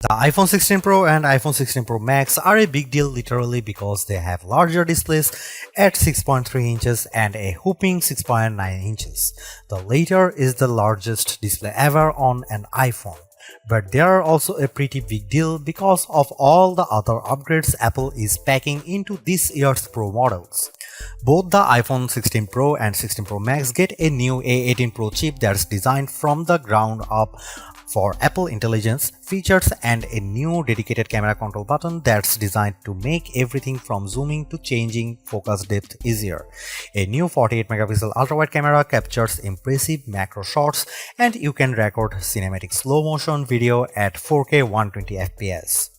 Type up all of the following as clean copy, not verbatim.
The iPhone 16 Pro and iPhone 16 Pro Max are a big deal literally because they have larger displays at 6.3 inches and a whopping 6.9 inches. The latter is the largest display ever on an iPhone. But they are also a pretty big deal because of all the other upgrades Apple is packing into this year's Pro models. Both the iPhone 16 Pro and 16 Pro Max get a new A18 Pro chip that's designed from the ground up for Apple Intelligence features and a new dedicated camera control button that's designed to make everything from zooming to changing focus depth easier. A new 48 megapixel ultra-wide camera captures impressive macro shots and you can record cinematic slow motion video at 4K 120 fps.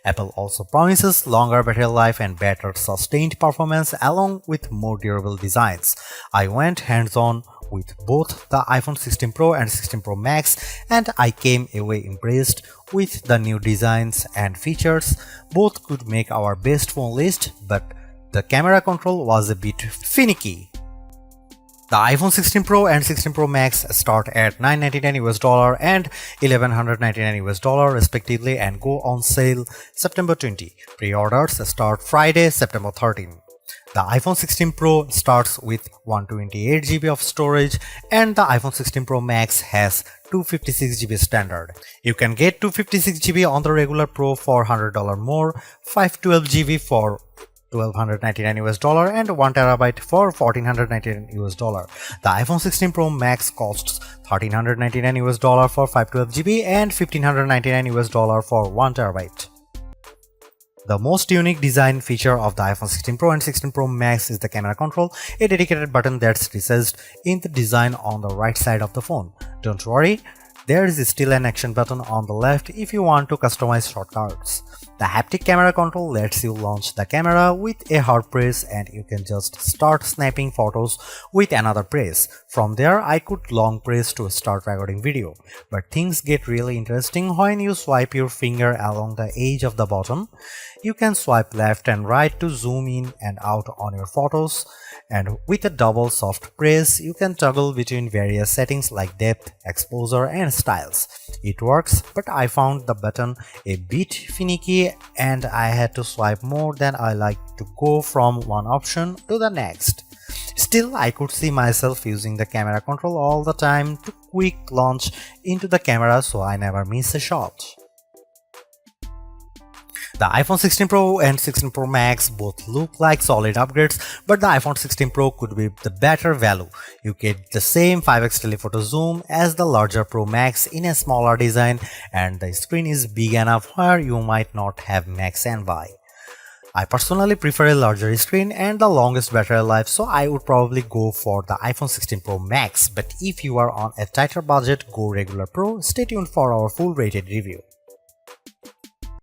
Apple also promises longer battery life and better sustained performance along with more durable designs. I went hands-on with both the iPhone 16 Pro and 16 Pro Max and I came away impressed with the new designs and features. Both could make our best phone list, but the camera control was a bit finicky. The iPhone 16 Pro and 16 Pro Max start at $999 and $1,199 respectively and go on sale September 20. Pre-orders start Friday, September 13. The iPhone 16 Pro starts with 128GB of storage and the iPhone 16 Pro Max has 256GB standard. You can get 256GB on the regular Pro for $100 more, 512GB for $1,299 and 1TB for $1,499. The iPhone 16 Pro Max costs $1,399 for 512GB and $1,599 for 1TB. The most unique design feature of the iPhone 16 Pro and 16 Pro Max is the camera control, a dedicated button that's recessed in the design on the right side of the phone. Don't worry, there is still an action button on the left if you want to customize shortcuts. The haptic camera control lets you launch the camera with a hard press and you can just start snapping photos with another press. From there, I could long press to start recording video. But things get really interesting when you swipe your finger along the edge of the button. You can swipe left and right to zoom in and out on your photos. And with a double soft press, you can toggle between various settings like depth, exposure, and styles. It works, but I found the button a bit finicky and I had to swipe more than I like to go from one option to the next. Still, I could see myself using the camera control all the time to quick launch into the camera so I never miss a shot. The iPhone 16 Pro and 16 Pro Max both look like solid upgrades, but the iPhone 16 Pro could be the better value. You get the same 5x telephoto zoom as the larger Pro Max in a smaller design and the screen is big enough where you might not have Max envy. I personally prefer a larger screen and the longest battery life, so I would probably go for the iPhone 16 Pro Max, but if you are on a tighter budget, go regular Pro. Stay tuned for our full rated review.